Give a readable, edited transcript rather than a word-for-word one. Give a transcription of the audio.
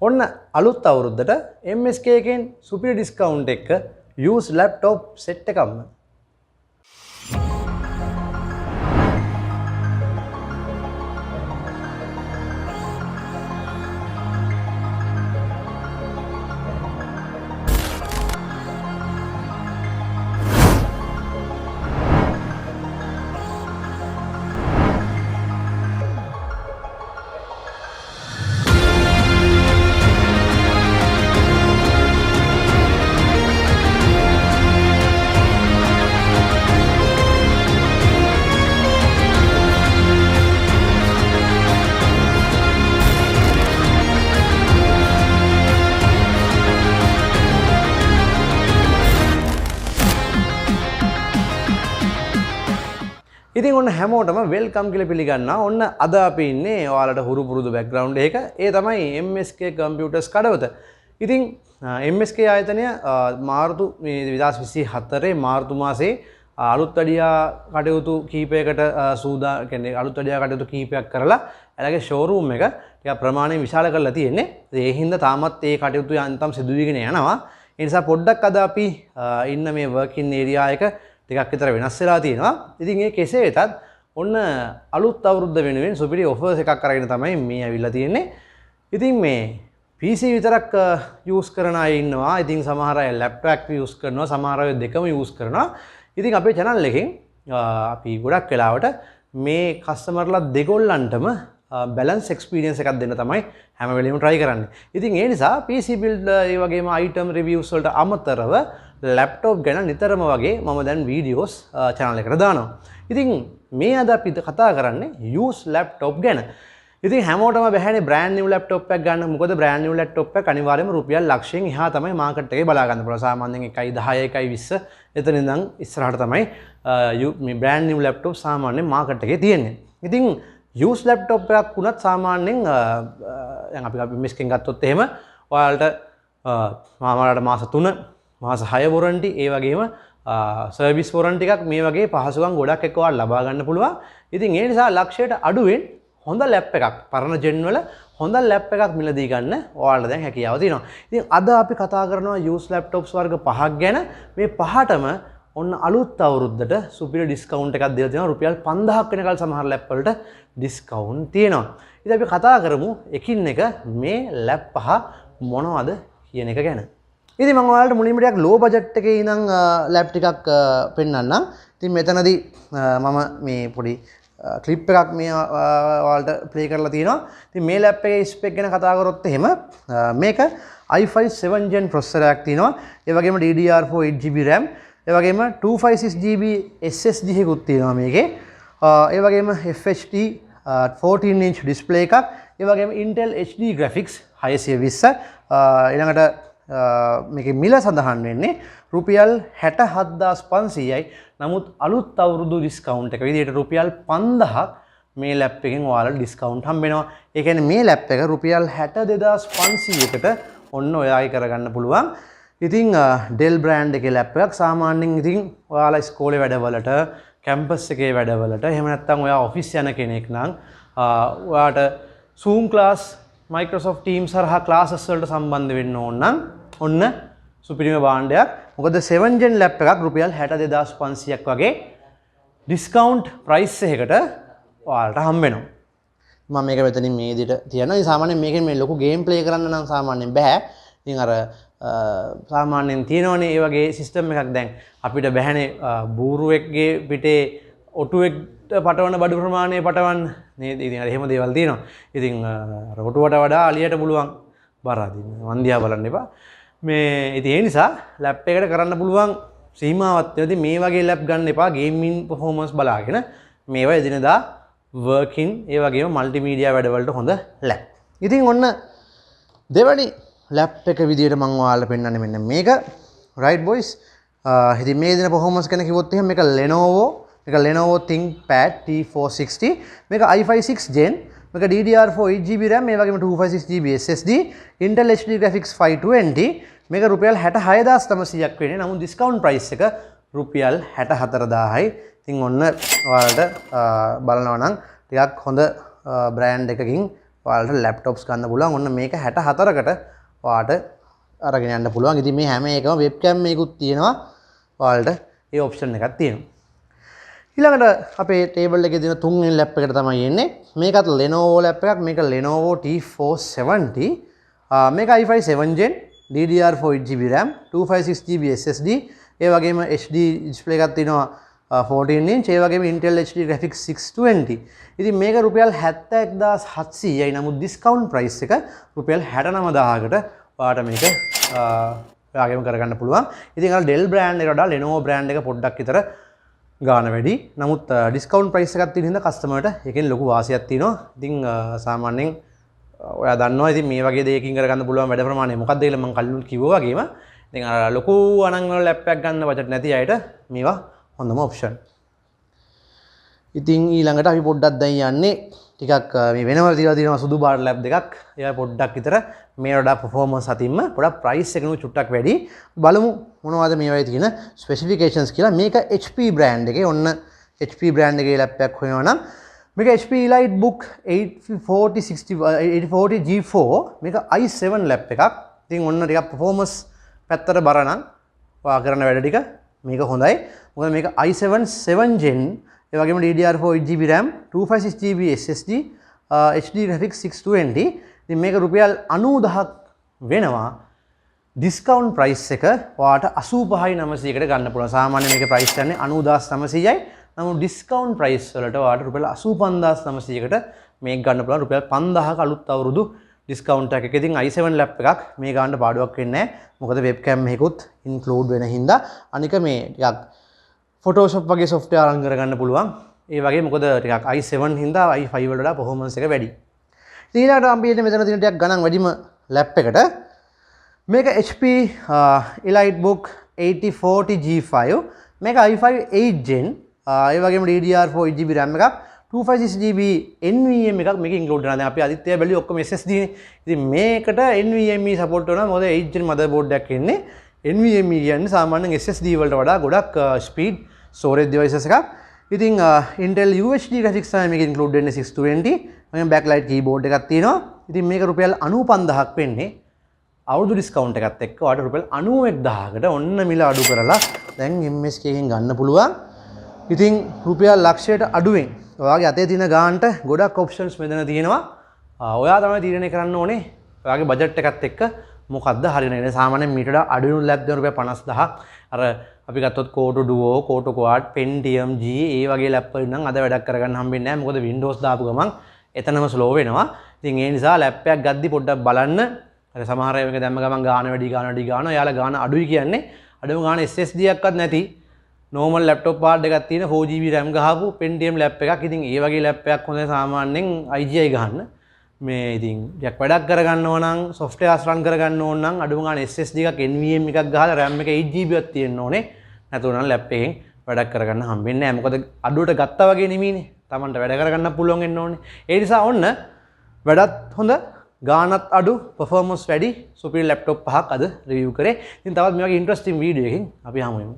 ඔන්න අලුත් අවුරුද්දට MSK එකෙන් සුපිරි ඩිස්කවුන්ට් එක used laptop set එකක්ම ඉතින් ඔන්න හැමෝටම වෙල්කම් කියලා පිළිගන්නවා. ඔන්න අද අපි ඉන්නේ ඔයාලට හුරු පුරුදු බෑග්ග්‍රවුන්ඩ් එක. ඒ තමයි MSK COMPUTERS කඩවත. ඉතින් MSK ආයතනය මාර්තු 2024 මාර්තු මාසයේ අලුත් වැඩියා කටයුතු කීපයකට කියන්නේ අලුත් වැඩියා කටයුතු කීපයක් කරලා එයාගේ ෂෝරූම් එක ටිකක් ප්‍රමාණයෙන් විශාල කරලා තියෙන්නේ. ඒ හින්දා තාමත් ඒ කටයුතු යන්තම් සිදු වෙගෙන යනවා. ඒ නිසා පොඩ්ඩක් අද අපි ඉන්න මේ වර්කින් ඒරියා එක ටිකක් විතර වෙනස් වෙලා තියෙනවා. ඉතින් ඒ කෙසේ වෙතත් ඔන්න අලුත් අවුරුද්ද වෙනුවෙන් සුපිරි ඔෆර්ස් එකක් අරගෙන තමයි මේ ඇවිල්ලා තියෙන්නේ. ඉතින් මේ PC විතරක් යූස් කරන අය ඉන්නවා. ඉතින් සමහර අය ලැප්ටොප් එක යූස් කරනවා, සමහර අය දෙකම යූස් කරනවා. ඉතින් අපේ channel එකෙන් අපි ගොඩක් වෙලාවට මේ කස්ටමර්ලා දෙගොල්ලන්ටම balance experience එකක් දෙන්න තමයි හැම වෙලෙම try කරන්නේ. ඉතින් ඒ නිසා PC build ඒ වගේම item reviews වලට අමතරව laptop ගැන නිතරම වගේ මම දැන් videos channel එකට දානවා. ඉතින් මේ අද අපි කතා කරන්නේ used laptop ගැන. ඉතින් හැමෝටම බැහැනේ brand new laptop එකක් ගන්න. මොකද brand new laptop එක අනිවාර්යයෙන්ම රුපියල් ලක්ෂයෙන් එහා තමයි market එකේ බලා ගන්න පුළුවන්. සාමාන්‍යයෙන් 1.10 1.20 එතන ඉඳන් ඉස්සරහට තමයි මේ brand new laptop සාමාන්‍යයෙන් market එකේ තියෙන්නේ. ඉතින් used laptop එකක් වුණත් සාමාන්‍යයෙන් දැන් අපි MSK එකෙන් ගත්තොත් එහෙම ඔයාලට මාස 3 මාස 6 warranty ඒ වගේම service warranty එකක් මේ වගේ පහසුකම් ගොඩක් එක්ක ඔයාලා ලබා ගන්න පුළුවන්. ඉතින් ඒ නිසා ලක්ෂයට අඩුවෙන් හොඳ ලැප් එකක් පරණ ජෙන් වල හොඳ ලැප් එකක් මිලදී ගන්න ඔයාලට දැන් හැකියාව තියෙනවා. ඉතින් අද අපි කතා කරනවා used laptops වර්ග 5ක් ගැන. මේ පහටම ඔන්න අලුත් අවුරුද්දට සුපිරි ඩිස්කවුන්ට් එකක් දීලා තියෙනවා. රුපියල් 5000ක් වෙනකල් සමහර ලැප් වලට ඩිස්කවුන්ට් තියෙනවා. ඉතින් අපි කතා කරමු එකින් එක මේ ලැප් පහ මොනවද කියන එක ගැන. ඉතින් මම ඔයාලට මුලින්ම ටිකක් ලෝ බජට් එකේ ඉඳන් ලැප් ටිකක් පෙන්නන්නම්. ඉතින් මෙතනදී මම මේ පොඩි ක්ලිප් එකක් මේ ඔයාලට ප්ලේ කරලා තියෙනවා. ඉතින් මේ ලැප් එකේ ස්පෙක් ගැන කතා කරොත් එහෙම මේක i5 7 gen processor එකක් තියෙනවා. ඒ වගේම DDR4 8GB RAM, ඒ වගේම 256GB SSD එකකුත් තියෙනවා මේකේ. ඒ වගේම FHD 14 inch display එකක්, ඒ වගේම Intel HD graphics 620. ඊළඟට මේකේ මිල සඳහන් වෙන්නේ රුපියල් 67500යි. නමුත් අලුත් අවුරුදු ඩිස්කවුන්ට් එක විදිහට රුපියල් 5000ක් මේ ලැප් එකෙන් ඔයාලට ඩිස්කවුන්ට් හම්බ වෙනවා. ඒ කියන්නේ මේ ලැප් එක රුපියල් 62500කට ඔන්න ඔයාගේ කරගන්න පුළුවන්. ඉතින් Dell brand එකේ ලැප් එකක් සාමාන්‍යයෙන් ඉතින් ඔයාලා ඉස්කෝලේ වැඩවලට, කැම්පස් එකේ වැඩවලට, එහෙම නැත්නම් ඔයා ඔෆිස් යන කෙනෙක් නම් ඔයාට Zoom class, Microsoft Teams හරහා classes වලට සම්බන්ධ වෙන්න ඕන නම් ඔන්න සුපිරිම භාණ්ඩයක්. මොකද 7 gen ලැප් එකක් රුපියල් 62500ක් වගේ ඩිස්කවුන්ට් ප්‍රයිස් එකකට ඔයාලට හම්බ වෙනවා. මම මේක මෙතනින් මේ විදිහට තියනවා. ඉතින් සාමාන්‍යයෙන් මේකෙන් මේ ලොකු ගේම් ප්ලේ කරන්න නම් සාමාන්‍යයෙන් බෑ. ඉතින් අර සාමාන්‍යයෙන් තියෙනවනේ ඒ වගේ සිස්ටම් එකක්. දැන් අපිට බැහැනේ බූරුවෙක්ගේ පිටේ ඔටුවෙක්ට පටවන බඩු ප්‍රමාණය පටවන්න නේද? ඉතින් අර එහෙම දේවල් තියෙනවා. ඉතින් අර ඔටුවට වඩා අලියට පුළුවන් බර අදින්න. මන් දිහා බලන්න එපා. මේ ඉතින් ඒ නිසා ලැප් එකට කරන්න පුළුවන් සීමාවක් තියෙනවා. මේ වගේ ලැප් ගන්න එපා. ගේමින් performance බලාගෙන මේවා එදිනදා working ඒ වගේම මල්ටිමීඩියා වැඩවලට හොඳ ලැප්. ඉතින් ඔන්න දෙවැනි ලැප් එක විදියට මම ඔයාලට පෙන්නන්නේ මෙන්න මේක. right boys. ඉතින් මේ දින performance ගැන කිව්වොත් එහෙනම් මේක Lenovo ThinkPad T460. මේක i5 6 gen. මේක DDR4 8GB RAM, මේ වගේම 256GB SSD, Intel HD graphics 520. මේක රුපියල් 66900ක් වෙන්නේ. නමුත් ඩිස්කවුන්ට් ප්‍රයිස් එක රුපියල් 64000යි. ඉතින් ඔන්න ඔයාලට බලනවා නම් ටිකක් හොඳ බ්‍රෑන්ඩ් එකකින් ඔයාලට ලැප්ටොප්ස් ගන්න පුළුවන්. ඔන්න මේක 64කට ඔයාලට අරගෙන යන්න පුළුවන්. ඉතින් මේ හැම එකම වෙබ්කෑම් මේකුත් තියෙනවා. ඔයාලට ඒ ඔප්ෂන් එකක් තියෙනවා. ඊළඟට අපේ ටේබල් එකේ තියෙන තුන්වෙනි ලැප් එකට තමයි එන්නේ. මේකත් Lenovo ලැප් එකක්. මේක Lenovo T470. මේක i5 7 Gen DDR4 8GB RAM 256GB SSD. ඒ වගේම HD display එකක් තියෙනවා 14 inch. ඒ වගේම Intel HD graphics 620. ඉතින් මේක රුපියල් 71700යි. නමුත් discount price එක රුපියල් 69000කට ඔයාලට මේක ඔයාගේම කරගන්න පුළුවන්. ඉතින් අර Dell brand එකට වඩා Lenovo brand එක පොඩ්ඩක් විතර ගාන වැඩි. නමුත් discount price එකක් තියෙන හින්දා කස්ටමර්ට එකෙන් ලොකු වාසියක් තියෙනවා. ඉතින් සාමාන්‍යයෙන් ඔයා දන්නවා ඉතින් මේ වගේ දෙයකින් කරගන්න පුළුවන් වැඩ ප්‍රමාණය මොකක්ද කියලා මම කලින් කිව්වා වගේම ඉතින් අර ලොකු අනන් වල ලැප් එකක් ගන්න බජට් නැති අයට මේවා හොඳම ඔප්ෂන්. ඉතින් ඊළඟට අපි පොඩ්ඩක් දැන් යන්නේ ටිකක් මේ වෙනම තියලා තියෙනවා සුදු බාර් ලැප් දෙකක්. ඒවා පොඩ්ඩක් විතර මේ වඩා performance අතින්ම පොඩක් price එකනු චුට්ටක් වැඩි. බලමු මොනවද මේවායේ තියෙන specifications කියලා. මේක HP brand එකේ ඔන්න HP brand එකේ ලැප් එකක් හොයනවා නම් මේක HP EliteBook 8040 G4 මේක i7 ලැප් එකක්. ඉතින් ඔන්න ටිකක් performance පැත්තට බර නම් ඔයා කරන වැඩ ටික මේක හොඳයි. මොකද මේක i7 7 Gen ඒ වගේම DDR4 8GB RAM 256GB SSD HD graphics 620. ඉතින් මේක රුපියල් 90000ක් වෙනවා. discount price එක ඔයාට 85900කට ගන්න පුළුවන්. සාමාන්‍යයෙන් මේකේ price යන්නේ 90900යි. නමුත් discount price වලට ඔයාට රුපියල් 85900කට මේක ගන්න පුළුවන්. රුපියල් 5000ක අලුත් අවුරුදු discount එකක. ඉතින් i7 ලැප් එකක් මේ ගන්න පාඩුවක් වෙන්නේ නැහැ. මොකද webcam එකකුත් include වෙන හින්දා. අනික මේ ටිකක් Photoshop වගේ software අරන් කරගන්න පුළුවන්. ඒ වගේ මොකද ටිකක් i7 හින්දා i5 වලට වඩා performance එක වැඩි. ඊළඟට අපි එන්නේ මෙතන තියෙන ටිකක් ගණන් වැඩිම ලැප් එකට. මේක HP EliteBook 8040 G5. මේක i5 8 Gen. ඒ වගේම DDR4 8GB RAM එකක් 256GB NVMe එකක් මේක include කරනවා. දැන් අපි අදිත්‍ය බැලුවේ ඔක්කොම SSD නේ. ඉතින් මේකට NVMe support වෙනවා. මොකද 8 Gen motherboard එකක් එන්නේ. NVMe කියන්නේ සාමාන්‍යයෙන් SSD වලට වඩා ගොඩක් speed storage devices එකක්. ඉතින් Intel UHD graphics තමයි මේක include වෙන්නේ 620. මම backlight keyboard එකක් තියෙනවා. ඉතින් මේක රුපියල් 95000ක් වෙන්නේ. අවුරුදු discount එකත් එක්ක ඔයාලට රුපියල් 91000කට ඔන්න මිල අඩු කරලා දැන් MSK එකෙන් ගන්න පුළුවන්. ඉතින් රුපියල් ලක්ෂයට අඩුවෙන් ඔයාගේ අතේ තියෙන ගානට ගොඩක් options මෙතන තියෙනවා. ඔයා තමයි තීරණය කරන්න ඕනේ ඔයාගේ බජට් එකත් එක්ක මොකද්ද හරියන්නේ. සාමාන්‍යයෙන් මීට වඩා අඩු ලැබ් දෙන රුපියල් 50000ක් අර අපි ගත්තොත් Core Duo, Core Quad, Pentium G ඒ වගේ ලැප් වලින් නම් අද වැඩක් කරගන්න හම්බෙන්නේ නැහැ. මොකද Windows දාපු ගමන් එතනම slow වෙනවා. ඉතින් ඒ නිසා ලැප් එකක් ගද්දි පොඩ්ඩක් බලන්න. අර සමහර අය මේක දැම්ම ගමන් ගාන වැඩි ගානවා. එයාලා ගාන අඩුයි කියන්නේ අඩුම ගාන SSD එකක්වත් නැති normal laptop board එකක් තියෙන 4GB RAM ගහපු Pentium ලැප් එකක්. ඉතින් ඒ වගේ ලැප් එකක් හොඳයි සාමාන්‍යයෙන් IGI ගහන්න. මේ ඉතින් යක් වැඩක් කරගන්න ඕන නම් softwares run කරගන්න ඕන නම් අඩුම ගාන SSD එකක් NVMe එකක් ගහලා RAM එක 8GB ක් තියෙන්න ඕනේ. නැතුව නම් ලැප් එකෙන් වැඩක් කරගන්න හම්බෙන්නේ නැහැ. මොකද අඩුවට ගත්තා වගේ නෙමෙයිනේ. Tamanට වැඩ කරගන්න පුළුවන් වෙන්න ඕනේ. ඒ නිසා ඔන්න වැඩත් හොඳ ගානත් අඩු performance වැඩි superior laptop පහක් අද review කරේ. ඉතින් තවත් මේ වගේ interesting video එකකින් අපි හමු වෙමු.